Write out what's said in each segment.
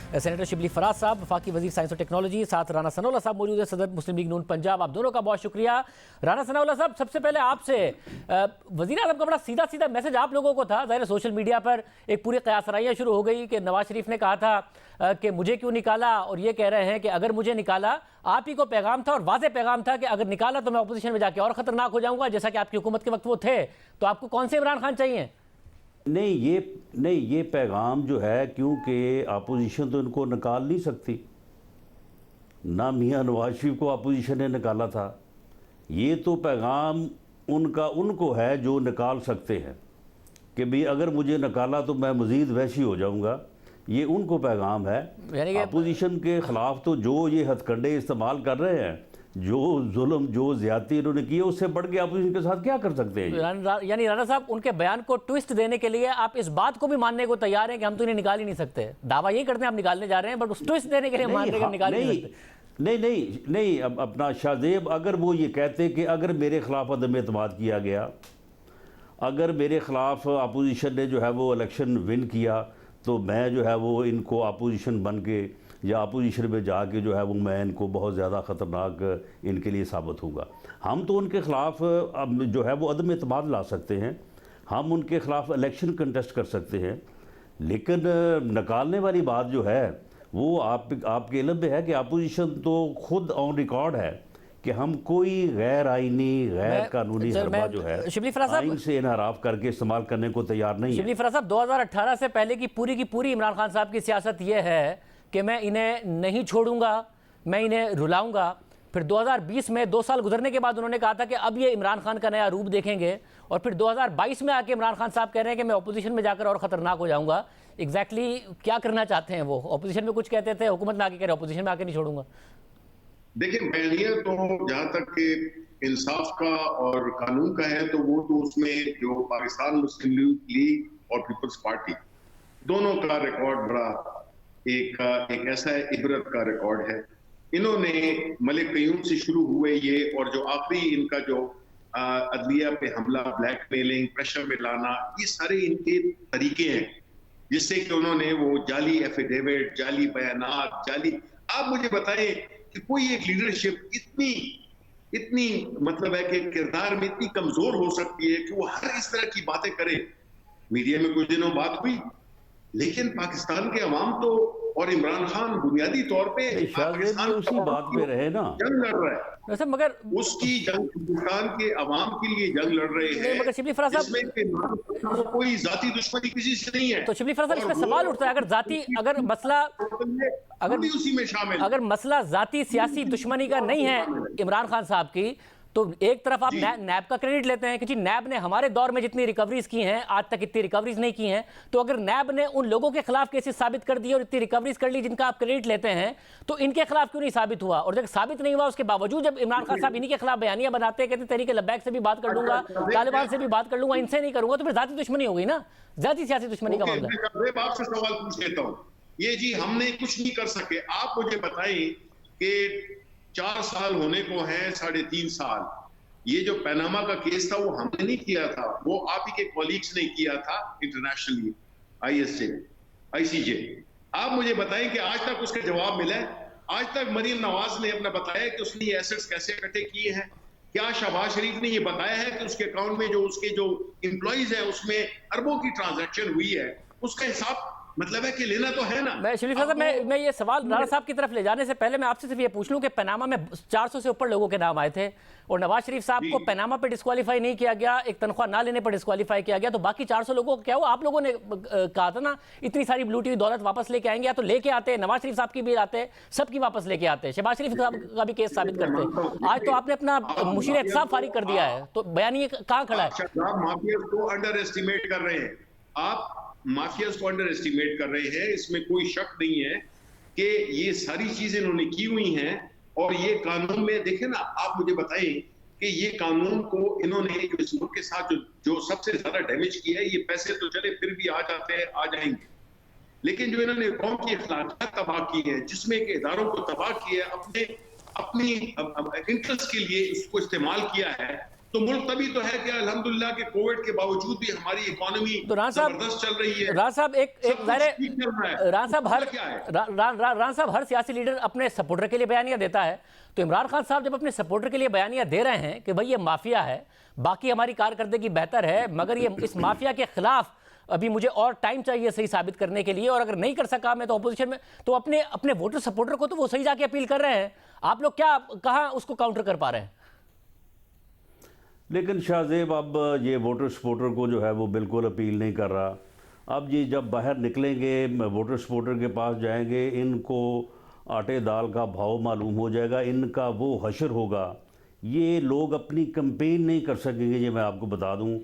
Senator Shibli Faraz साहब, वफाकी वजीर साइंस और टेक्नोलॉजी, साथ राना सनाउल्लाह साहब मौजूद है, सदर मुस्लिम लीग नून पंजाब। आप दोनों का बहुत शुक्रिया। राना सनाउल्लाह साहब, सबसे पहले आपसे, वजीर आज़म का बड़ा सीधा सीधा मैसेज आप लोगों को था। ज़ाहिर सोशल मीडिया पर एक पूरी क़यासराइयाँ शुरू हो गई कि नवाज शरीफ ने कहा था कि मुझे क्यों निकाला, और ये कह रहे हैं कि अगर मुझे निकाला, आप ही को पैगाम था और वाज़ेह पैगाम था कि अगर निकाला तो मैं अपोजिशन में जाके और ख़तरनाक हो जाऊँगा, जैसा कि आपकी हुकूमत के वक्त वो थे। तो आपको कौन से इमरान खान चाहिए? नहीं, ये पैगाम जो है, क्योंकि अपोजिशन तो इनको निकाल नहीं सकती ना, मियां नवाज शरीफ को अपोजिशन ने निकाला था। ये तो पैगाम उनको है जो निकाल सकते हैं कि भाई अगर मुझे निकाला तो मैं मज़ीद वहशी हो जाऊंगा। ये उनको पैगाम है। अपोजिशन के ख़िलाफ़ तो जो ये हथकंडे इस्तेमाल कर रहे हैं, जो जुल्म, जो ज़्यादती इन्होंने की है, उससे बढ़ के आप उनके साथ क्या कर सकते हैं? यानी राणा साहब, उनके बयान को ट्विस्ट देने के लिए आप इस बात को भी मानने को तैयार हैं कि हम तो इन्हें निकाल ही नहीं सकते। दावा यही करते हैं हम निकालने जा रहे हैं, बट उस ट्विस्ट देने के लिए मान रहे हैं निकाल नहीं सकते। नहीं, अब अपना शाहजेब, अगर वो ये कहते कि अगर मेरे ख़िलाफ़ अदम एतमाद किया गया, अगर मेरे ख़िलाफ़ अपोजिशन ने जो है वो इलेक्शन विन किया, तो मैं जो है वो इनको अपोजिशन बन के या अपोजिशन में जाके जो है वो मैं इनको बहुत ज़्यादा ख़तरनाक इनके लिए साबित होगा। हम तो उनके ख़िलाफ़ अब जो है वो अदम एतमाद ला सकते हैं, हम उनके ख़िलाफ़ इलेक्शन कंटेस्ट कर सकते हैं, लेकिन निकालने वाली बात जो है वो आपके इल्म में है कि अपोजिशन तो खुद ऑन रिकॉर्ड है कि हम कोई गैर आइनी, गैर कानूनी हरबा जो है आइन से इनहराफ करके इस्तेमाल करने को तैयार नहीं है। शिबली फराज साहब, 2018 से पहले की पूरी इमरान खान साहब की सियासत ये है कि मैं इन्हें नहीं छोड़ूंगा, मैं इन्हें रुलाऊंगा। फिर 2020 में 2 साल गुजरने के बाद उन्होंने कहा था कि अब ये इमरान खान का नया रूप देखेंगे, और फिर 2022 में आके इमरान खान साहब कह रहे हैं कि मैं अपोजिशन में जाकर और ख़तरनाक हो जाऊंगा। एग्जैक्टली क्या करना चाहते हैं वो? अपोजिशन में कुछ कहते थे, हुकूमत में आके कह रहे अपोजिशन में आके नहीं छोड़ूंगा। देखिए, पहले तो जहां तक कि इंसाफ का और कानून का है, तो वो तो उसमें जो पाकिस्तान मुस्लिम लीग और पीपल्स पार्टी दोनों का रिकॉर्ड बड़ा एक ऐसा इबरत का रिकॉर्ड है। इन्होंने मलिक कयूम से शुरू हुए ये, और जो आखिरी इनका जो अदलिया पे हमला, ब्लैकमेलिंग, प्रेशर में लाना, ये सारे इनके तरीके हैं जिससे कि उन्होंने वो जाली एफिडेविट, जाली बयानात, जाली। आप मुझे बताएं कि कोई एक लीडरशिप इतनी मतलब है कि किरदार में इतनी कमजोर हो सकती है कि वो हर इस तरह की बातें करे। मीडिया में कुछ दिनों बात हुई, लेकिन पाकिस्तान के अवाम तो और इमरान खान बुनियादी तौर पे पाकिस्तान उसी बात पे रहे ना, जंग लड़ रहा है। वैसे मगर उसकी जंग पाकिस्तान के अवाम के लिए जंग लड़ रहे हैं, मगर शिबली फराज साहब, कोई जाती दुश्मनी किसी से नहीं है। तो शिबली फराज साहब, इसमें सवाल उठता है, अगर मसला उसी में शामिल, अगर मसला जाती सियासी दुश्मनी का नहीं है इमरान खान साहब की, तो एक तरफ आप नैब का क्रेडिट लेते हैं कि जी नैब ने हमारे दौर में जितनी रिकवरीज की हैं, आज तक इतनी रिकवरीज नहीं की हैं। तो अगर नैब ने उन लोगों के खिलाफ केसेस साबित कर दिए और इतनी रिकवरीज कर ली जिनका आप क्रेडिट लेते हैं, तो इनके खिलाफ क्यों नहीं साबित हुआ? और जब साबित नहीं हुआ, उसके बावजूद जब इमरान खान साहब इन्हीं के खिलाफ बयानियां बनाते हैं, कहते तहरीक लब्बैक से भी बात कर लूंगा, तालिबान से भी बात कर लूंगा, इनसे नहीं करूंगा, तो फिर जाती दुश्मनी हो गई ना, जाती सियासी दुश्मनी का मामला। आपसे सवाल पूछ लेता हूँ, ये जी हमने कुछ नहीं कर सके, आप मुझे बताएं कि 4 साल होने को है, 3.5 साल, ये जो पनामा का केस था वो हमने नहीं किया था, वो आप ही के कॉलीग्स ने किया था इंटरनेशनली, ICJ। आप मुझे बताएं कि आज तक उसका जवाब मिला है? आज तक मरीम नवाज ने अपना बताया कि उसने ये एसेट्स कैसे इकट्ठे किए हैं? क्या शहबाज शरीफ ने ये बताया है कि उसके अकाउंट में जो उसके जो एम्प्लॉइज है उसमें अरबों की ट्रांजैक्शन हुई है? उसका हिसाब मतलब है कि लेना तो है ना। मैं शिबली फराज साहब, मैं ये सवाल राणा साहब की तरफ ले जाने से पहले मैं आपसे सिर्फ ये पूछ लूं कि पनामा में 400 से ऊपर लोगों के नाम आए थे, और नवाज शरीफ साहब को पनामा पे डिस्क्वालीफाई नहीं किया गया, एक तनख्वाह ना लेने पर डिस्क्वालीफाई किया गया, तो बाकी 400 लोगों को क्या हुआ? आप लोगों ने कहा था ना इतनी सारी लूटी हुई दौलत वापस लेके आएंगे, या तो लेके आते, नवाज शरीफ साहब की भी आते, सबकी वापस लेके आते, शहबाज शरीफ का भी केस साबित करते। आज तो आपने अपना मुशीर एहतसाब फारिग कर दिया है, तो बयान ये कहाँ खड़ा है? माफिया को अंडर एस्टिमेट कर रहे हैं आप, माफियाज को अंडर एस्टिमेट कर रहे हैं, इसमें कोई शक नहीं है कि ये सारी चीजें इन्होंने की हुई हैं। और ये कानून में देखें ना, आप मुझे बताएं कि ये कानून को इन्होंने इस मुल्क के साथ जो सबसे ज्यादा डैमेज किया है, ये पैसे तो चले फिर भी आ जाते हैं, आ जाएंगे, लेकिन जो इन्होंने कौम की अखलाकियात तबाह की है, जिसमें कि इदारों को तबाह किया है, अपनी इंटरेस्ट के लिए उसको इस्तेमाल किया है, तो मुल्क तभी तो है कि अल्हम्दुलिल्लाह के कोविड के बावजूद भी हमारी इकोनॉमी तो राना साहब जबरदस्त चल रही है। राना साहब एक सब कुछ ज़ाहिर ठीक चल रहा है। राना साहब हर क्या है? राना साहब हर सियासी लीडर अपने सपोर्टर के लिए बयानियां देता है। तो इमरान खान साहब जब अपने सपोर्टर के लिए बयानियां दे रहे हैं कि भाई ये माफिया है, बाकी हमारी कारकर्दगी बेहतर है, मगर ये इस माफिया के खिलाफ अभी मुझे और टाइम चाहिए सही साबित करने के लिए, और अगर नहीं कर सका मैं तो अपोजिशन में, तो अपने अपने वोटर सपोर्टर को तो वो सही जाके अपील कर रहे हैं। आप लोग क्या कहाँ उसको काउंटर कर पा रहे हैं? लेकिन शाहजेब अब ये वोटर सपोर्टर को जो है वो बिल्कुल अपील नहीं कर रहा। अब ये जब बाहर निकलेंगे, वोटर सपोर्टर के पास जाएंगे, इनको आटे दाल का भाव मालूम हो जाएगा, इनका वो हशर होगा। ये लोग अपनी कैंपेन नहीं कर सकेंगे, ये मैं आपको बता दूं।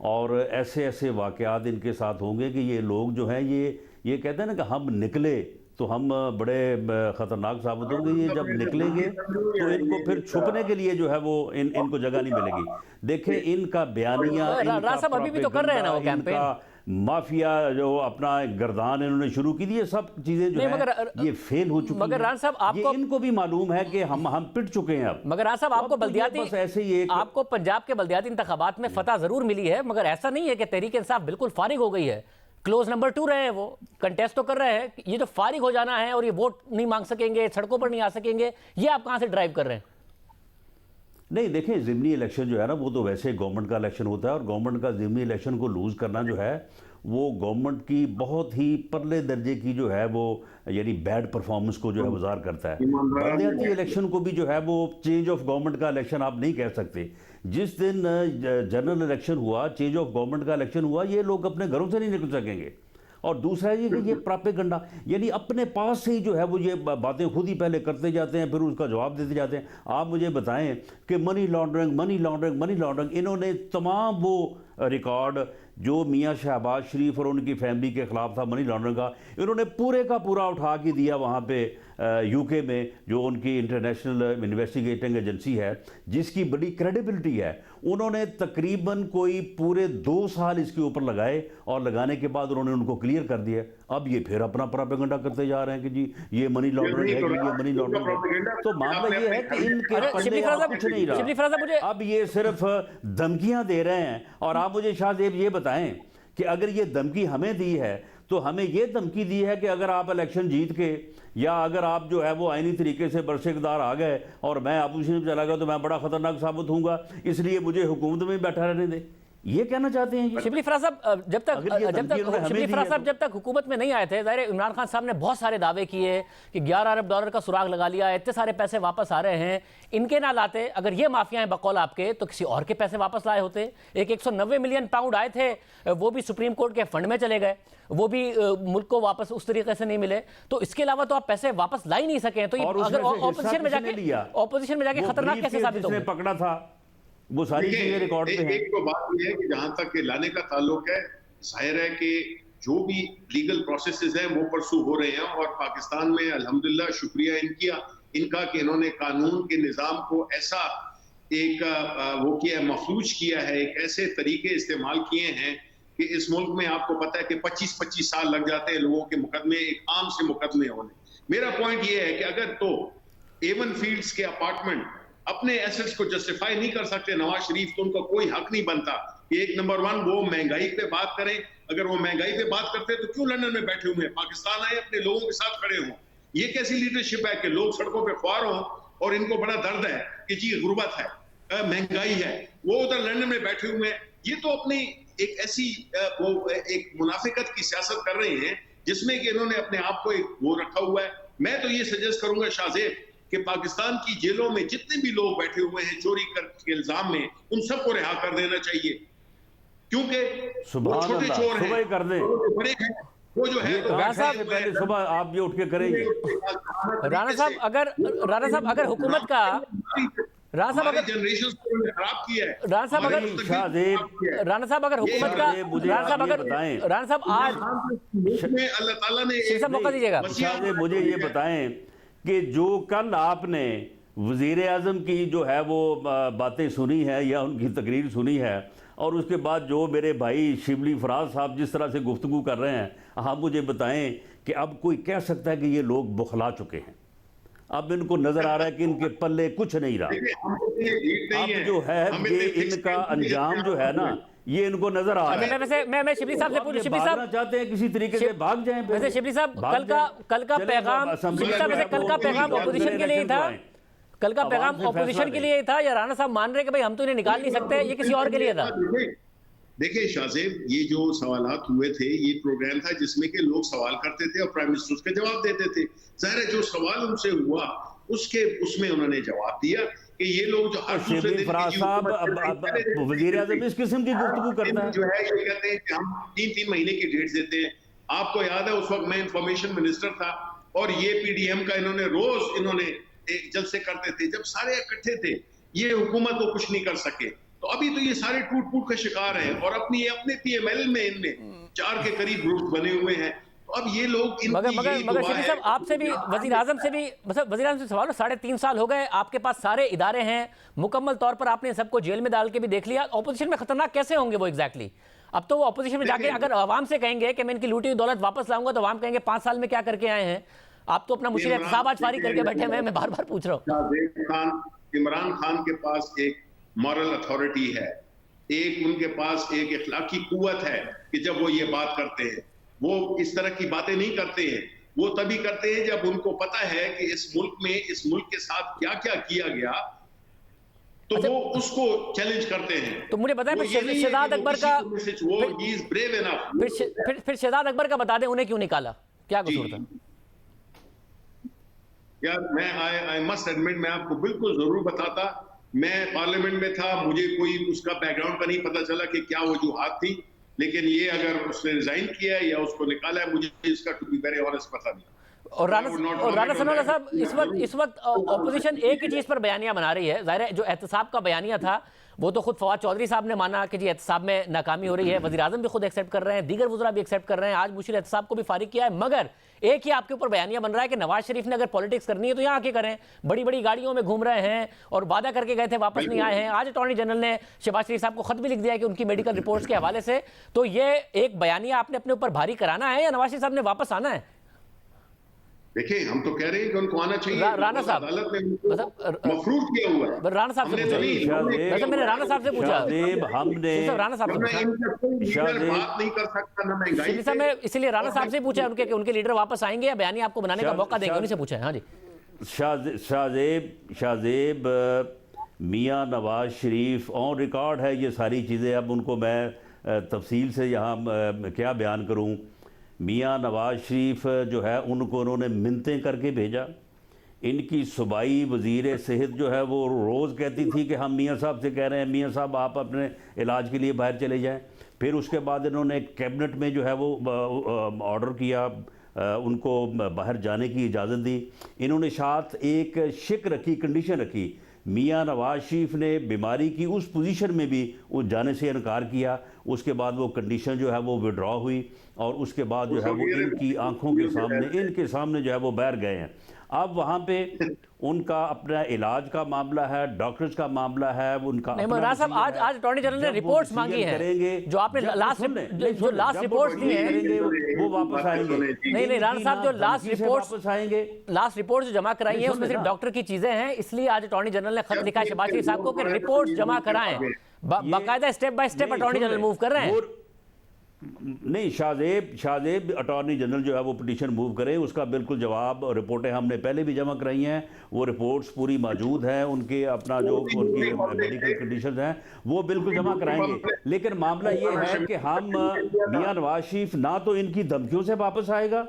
और ऐसे ऐसे वाक़यात इनके साथ होंगे कि ये लोग जो हैं ये कहते हैं ना कि हम निकले तो हम बड़े ख़तरनाक साबित होंगे। ये जब निकलेंगे तो इनको फिर छुपने के लिए जो है वो इनको जगह नहीं मिलेगी। देखें इनका बयानिया, राना साहब अभी भी तो कर रहे हैं ना वो कैंपेन। माफिया जो अपना गर्दान इन्होंने शुरू की थी, ये सब चीजें जो है ये फेल हो चुकी मगर राना साहब आपको इनको भी मालूम है कि हम पिट चुके हैं अब। मगर राना साहब आपको बल्दियाती ऐसे ही आपको पंजाब के बल्दियाती इंतखाबात में फतह जरूर मिली है, मगर ऐसा नहीं है कि तहरीक इंसाफ बिल्कुल फारिग हो गई है। क्लोज नंबर 2 रहे हैं, वो कंटेस्ट तो कर रहे हैं। ये जो फारिग हो जाना है और ये वोट नहीं मांग सकेंगे, सड़कों पर नहीं आ सकेंगे, ये आप कहां से ड्राइव कर रहे हैं? नहीं देखें, ज़िमनी इलेक्शन जो है ना वो तो वैसे गवर्नमेंट का इलेक्शन होता है, और गवर्नमेंट का ज़िमनी इलेक्शन को लूज़ करना जो है वो गवर्नमेंट की बहुत ही परले दर्जे की जो है वो यानी बैड परफॉर्मेंस को जो है गुजार करता है। बल्दियाती इलेक्शन को भी जो है वो चेंज ऑफ गवर्नमेंट का इलेक्शन आप नहीं कह सकते। जिस दिन जनरल इलेक्शन हुआ, चेंज ऑफ गवर्नमेंट का इलेक्शन हुआ, ये लोग अपने घरों से नहीं निकल सकेंगे। और दूसरा ये कि ये प्रोपेगेंडा यानी अपने पास से ही जो है वो ये बातें खुद ही पहले करते जाते हैं, फिर उसका जवाब देते जाते हैं। आप मुझे बताएं कि मनी लॉन्ड्रिंग इन्होंने तमाम वो रिकॉर्ड जो मियाँ शहबाज शरीफ और उनकी फैमिली के ख़िलाफ़ था मनी लॉन्ड्रिंग का, इन्होंने पूरे का पूरा उठा के दिया वहाँ पे यूके में, जो उनकी इंटरनेशनल इन्वेस्टिगेटिंग एजेंसी है जिसकी बड़ी क्रेडिबिलिटी है। उन्होंने तकरीबन कोई पूरे 2 साल इसके ऊपर लगाए, और लगाने के बाद उन्होंने उनको क्लियर कर दिया। अब ये फिर अपना प्रोपेगेंडा करते जा रहे हैं कि जी ये मनी लॉन्ड्रिंग है, ये मनी लॉन्ड्रिंग है। तो मामला ये है कि इनके कुछ नहीं रहा, अब ये सिर्फ धमकियां दे रहे हैं। और आप मुझे शाहजेब ये बताएं कि अगर ये धमकी हमें दी है तो हमें ये धमकी दी है कि अगर आप इलेक्शन जीत के, या अगर आप जो है वो आईनी तरीके से बरसेकदार आ गए और मैं अपोजिशन में चला गया तो मैं बड़ा खतरनाक साबित होऊंगा, इसलिए मुझे हुकूमत में बैठा रहने दें। ये कहना चाहते हैं शिबली फराज साहब जब तक हुकूमत में नहीं आए थे, ज़ाहिर इमरान खान साहब ने बहुत सारे दावे किए कि $11 अरब का सुराग लगा लिया, इतने सारे पैसे वापस आ रहे हैं। इनके ना लाते, अगर ये माफिया हैं बकौल आपके, तो किसी और के पैसे वापस लाए होते। 190 मिलियन पाउंड आए थे, वो भी सुप्रीम कोर्ट के फंड में चले गए, वो भी मुल्क को वापस उस तरीके से नहीं मिले। तो इसके अलावा तो आप पैसे वापस ला ही नहीं सके। तो अगर ऑपोजिशन में जाके खतरनाक कैसे साबित होगा? पकड़ा था वो सारी चीजें रिकॉर्ड पे हैं। एक तो बात यह है कि जहां तक के लाने का ताल्लुक है, जाहिर है कि जो भी लीगल प्रोसेसेस हैं वो परसू हो रहे हैं, और पाकिस्तान में अल्हम्दुलिल्लाह शुक्रिया इनका कि इन्होंने कानून के निज़ाम को ऐसा एक वो किया, मफलूज किया है, एक ऐसे तरीके इस्तेमाल किए हैं कि इस मुल्क में आपको पता है कि 25-25 साल लग जाते हैं लोगों के मुकदमे, एक आम से मुकदमे होने। मेरा पॉइंट ये है कि अगर तो एवन फील्ड्स के अपार्टमेंट अपने एसेट्स को जस्टिफाई नहीं कर सकते नवाज शरीफ, तो उनका कोई हक नहीं बनता कि एक नंबर 1 वो महंगाई पे बात करें। अगर वो महंगाई पे बात करते हैं तो क्यों लंदन में बैठे हुए हैं, पाकिस्तान आए अपने लोगों के साथ खड़े हों। ये कैसी लीडरशिप है कि लोग सड़कों पे ख्वार हों और इनको बड़ा दर्द है कि जी गुर्बत है, महंगाई है, वो उधर लंदन में बैठे हुए हैं। ये तो अपनी एक ऐसी वो एक मुनाफिकत की सियासत कर रहे हैं जिसमें कि इन्होंने अपने आप को एक वो रखा हुआ है। मैं तो ये सजेस्ट करूंगा शाहजेब कि पाकिस्तान की जेलों में जितने भी लोग बैठे हुए हैं चोरी के इल्जाम में, उन सबको रिहा कर देना चाहिए, क्योंकि वो छोटे चोर हैं, कर दें, बड़े हैं, वो जो है पहले सुबह आप ये उठ के करेंगे। राना साहब अगर हुकूमत का राना साहब अगर जनरेशन खराब किया है, राना साहब अगर हुकूमत का राना साहब आज अल्लाह ताला ने मौका दीजिएगा, मुझे ये बताएं कि जो कल आपने वज़ीर आज़म की जो है वो बातें सुनी है या उनकी तकरीर सुनी है, और उसके बाद जो मेरे भाई शिबली फराज साहब जिस तरह से गुफ्तगू कर रहे हैं, आप मुझे बताएं कि अब कोई कह सकता है कि ये लोग बुखला चुके हैं? अब इनको नजर आ रहा है कि इनके पल्ले कुछ नहीं रहा। देखिए, हम तो ये जीत नहीं अब जो है हमें ये तो इनका 6 अंजाम जो है ना, ये इनको नजर आ रहा है। मैं वैसे मैं शिबली साहब से पूछ, शिबली साहब चाहते हैं किसी तरीके से भाग जाएं। वैसे शिबली साहब कल का पैगाम, शिबली साहब वैसे कल का पैगाम ऑपोजिशन के लिए ही था, कल का पैगाम ऑपोजिशन के लिए ही था, या राणा साहब मान रहे कि भाई हम तो इन्हें निकाल नहीं सकते, ये किसी और के लिए था? देखिए शाहजेब, ये जो सवालात हुए थे, ये प्रोग्राम था जिसमें के लोग सवाल करते थे और प्राइम मिनिस्टर उसके जवाब देते थे। जाहिर है जो सवाल उनसे हुआ उसमें उन्होंने जवाब दिया कि ये लोग जो हर दूसरे दिन वजीर आज़म इस किस्म की गुफ्तगू करता है जो है, ये कहते हैं कि हम 3-3 महीने की डेट्स देते हैं। आपको याद है उस वक्त मैं इंफॉर्मेशन मिनिस्टर था और ये पीडीएम का इन्होंने एक जलसे करते थे, जब सारे इकट्ठे थे, ये हुकूमत को कुछ नहीं कर सके। तो अभी तो ये सारे टूट-फूट के शिकार हैं और अपने पीएमएल में इनमें 4 के करीब ग्रुप बने हुए हैं। तो अब ये लोग मगर शिबली साहब, आपसे भी, वजीर आजम से भी, मतलब वजीर आजम से सवाल, 3.5 साल हो गए, आपके पास सारे इदारे हैं, मुकम्मल तौर पर आपने सबको जेल में डाल के भी देख लिया, ऑपोजिशन में खतरनाक कैसे होंगे वो एग्जैक्टली? अब तो वो ऑपोजिशन में जाके अगर आवाम से कहेंगे कि मैं इनकी लूटी हुई दौलत वापस लाऊंगा, तो आवाम कहेंगे 5 साल में क्या करके आए हैं आप? तो अपना मुशीर एहतसाब आज फारिग करके बैठे हुए हैं, मैं बार बार पूछ रहा हूँ। इमरान खान के पास एक मॉरल अथॉरिटी है, एक उनके पास एक इखलाकी कुव्वत है कि जब वो ये बात करते हैं, वो इस तरह की बातें नहीं करते हैं। वो तभी करते हैं जब उनको पता है कि इस मुल्क के साथ क्या क्या किया गया, तो अच्छा, वो उसको चैलेंज करते हैं। तो मुझे बताएं फिर शहजाद अकबर का, फिर शहजाद अकबर का बता दें, उन्हें क्यों निकाला, क्या कसूर था? यार मैं आई मस्ट एडमिट, मैं आपको बिल्कुल जरूर बताता। मैं पार्लियामेंट में था, मुझे कोई उसका बैकग्राउंड का नहीं पता चला कि क्या वजूहात थी, लेकिन ये अगर उसने रिजाइन किया है या उसको निकाला है, मुझे इसका टू बी वेरी ऑनेस्ट पता नहीं। और राणा सनोला साहब, इस वक्त ऑपोजिशन एक ही चीज पर बयानियां बना रही है। जाहिर है जो एहतसाब का बयानिया था वो तो खुद फवाद चौधरी साहब ने माना कि जी एहतसाब में नाकामी हो रही है, वज़ीर आज़म भी खुद एक्सेप्ट कर रहे हैं, दीगर वज़रा भी एक्सेप्ट कर रहे हैं, आज मुशीर एहतसाब को भी फारिग किया है। मगर एक ही आपके ऊपर बयानिया बन रहा है कि नवाज शरीफ ने अगर पॉलिटिक्स करनी है तो यहाँ आके करें, बड़ी बड़ी गाड़ियों में घूम रहे हैं और वादा करके गए थे, वापस नहीं आए हैं। आज अटॉर्नी जनरल ने शहबाज शरीफ साहब को खत भी लिख दिया है कि उनकी मेडिकल रिपोर्ट्स के हवाले से। तो ये एक बयानिया आपने अपने ऊपर भारी कराना है या नवाज शरीफ साहब ने वापस आना है? देखिए, हम तो कह रहे हैं कि उनको आना चाहिए। राणा साहब, अदालत ने मफरूज किया हुआ है। राणा साहब से पूछा, मैंने राणा साहब से पूछा, हमने राणा साहब से पूछा, बात नहीं कर सकता ना महंगाई, मैं इसीलिए राणा साहब से पूछा उनके लीडर वापस आएंगे या बयानी आपको बनाने का मौका देंगे, उन्हीं से पूछा है। हाँ जी, शाहजेब मियाँ नवाज शरीफ ऑन रिकॉर्ड है ये सारी चीज़ें। अब उनको मैं तफसील से यहाँ क्या बयान करूँ। मियाँ नवाज शरीफ जो है उनको उन्होंने मिन्नतें करके भेजा। इनकी सूबाई वज़ीर सेहत जो है वो रोज़ कहती थी कि हम मियाँ साहब से कह रहे हैं, मियाँ साहब आप अपने इलाज के लिए बाहर चले जाएं। फिर उसके बाद इन्होंने कैबिनेट में जो है वो ऑर्डर किया, उनको बाहर जाने की इजाज़त दी। इन्होंने साथ एक शिक रखी, कंडीशन रखी, मियाँ नवाज शरीफ ने बीमारी की उस पोजीशन में भी वो जाने से इनकार किया। उसके बाद वो कंडीशन जो है वो विड्रॉ हुई और उसके बाद जो है वो इनकी आंखों के सामने, इनके सामने जो है वो बाहर गए हैं। अब वहाँ पे उनका अपना इलाज का मामला है, डॉक्टर्स का मामला है, उनका साहब आज अटॉर्नी जनरल ने रिपोर्ट्स मांगी हैं, जो आपने लास्ट रिपोर्ट्स दी हैं वो वापस आएंगे। नहीं राणा साहब, जो लास्ट रिपोर्ट जो जमा कराई है उसमें सिर्फ डॉक्टर की चीजें हैं, इसलिए आज अटॉर्नी जनरल ने खत लिखा है शहबाज शरीफ साहब को कि रिपोर्ट जमा कराएं। बाकायदा step by step attorney general move कर रहे हैं। नहीं, शाहजेब अटॉर्नी जनरल जो है वो पिटीशन मूव करे, उसका बिल्कुल जवाब और रिपोर्टें हमने पहले भी जमा कराई हैं, वो रिपोर्ट्स पूरी मौजूद हैं, उनके अपना जो उनकी मेडिकल कंडीशन हैं वो बिल्कुल जमा कराएंगे। लेकिन मामला ये है कि हम मियाँ नवाज शरीफ ना तो इनकी धमकियों से वापस आएगा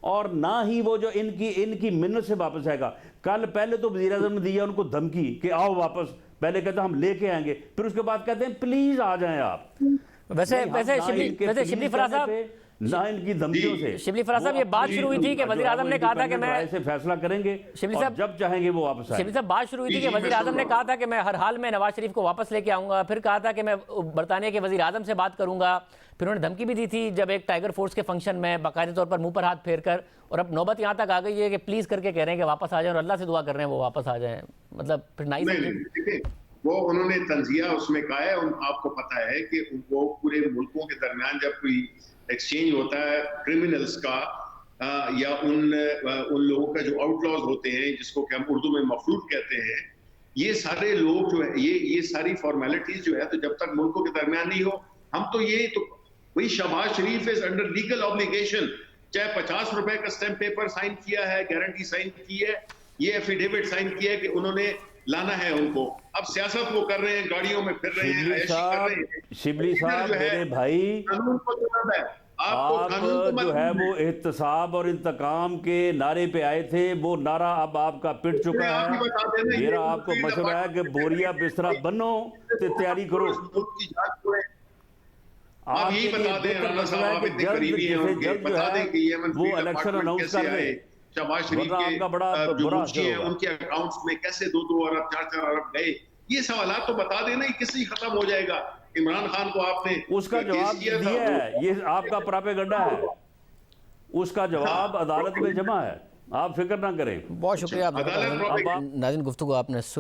और ना ही वो जो इनकी मिन्नत से वापस आएगा। कल पहले तो वज़ीर आज़म ने दिया उनको धमकी कि आओ वापस, पहले कहते हम लेके आएंगे, फिर उसके बाद कहते हैं प्लीज आ जाएं आप। वैसे शिबली फराज साहब, ना इनकी धमकियों से शिबली फराज साहब, ये बात शुरू हुई थी कि वज़ीर आज़म ने कहा था कि मैं ऐसे फैसला करेंगे, शिबली साहब जब चाहेंगे वो वापस आए। शिबली साहब, बात शुरू हुई थी कि वज़ीर आज़म ने कहा था कि मैं हर हाल में नवाज शरीफ को वापस लेके आऊंगा, फिर कहा था कि मैं बरतानिया के वज़ीर आज़म से बात करूंगा, फिर उन्होंने धमकी भी दी थी जब एक टाइगर फोर्स के फंक्शन में बाकायदे तौर पर मुंह पर हाथ फेर कर, और अब नौबत यहाँ तक आ गई है कि प्लीज करके कह रहे हैं कि वापस आ जाए और अल्लाह से दुआ कर रहे हैं वो वापस आ जाए। मतलब फिर नहीं, वो उन्होंने तंजिया उसमें कहा है, आपको पता है कि वो पूरे मुल्कों के दरमियान जब कोई एक्सचेंज होता है क्रिमिनल्स का, या उन लोगों का जो आउटलॉज होते हैं, जिसको कि हम उर्दू में मफरूद कहते हैं, ये सारे लोग जो है, ये सारी फॉर्मेलिटीज जो है, तो जब तक मुल्कों के दरमियान नहीं हो, हम तो वही शहबाज शरीफ इज अंडर लीगल ऑब्लिगेशन, चाहे 50 रुपए का स्टैम्प पेपर साइन किया है, गारंटी साइन की है, ये एफिडेविट साइन किया है कि उन्होंने लाना है उनको, अब सियासत वो कर रहे हैं, गाड़ियों में फिर रहे हैं, ऐशी कर रहे हैं। शिबली साहब मेरे भाई, कानून को जरूरत है, आप जो है वो एहतसाब और इंतकाम के नारे पे आए थे, वो नारा अब आपका पिट चुका है। मेरा आपको मशवरा है कि बोरिया बिस्तरा बनो तो तैयारी करो। आप यही बता दें राणा साहब, आप इतने करीबी हैं उनके, बता दें कि ये वो इलेक्शन अनाउंस कर रहे हैं, शहबाज शरीफ आपका बड़ा जो बुरा मुंशी हैं उनके अकाउंट्स में कैसे 2-2 अरब 4-4 अरब गए, ये सवालात तो बता देना, ही किसी खत्म हो जाएगा। इमरान खान को आपने उसका जवाब दिया है, ये आपका प्रोपेगेंडा है, उसका जवाब अदालत में जमा है, आप फिक्र ना करें। बहुत शुक्रिया आपका। नाज़रीन, गुफ्तगू आपने सुनी।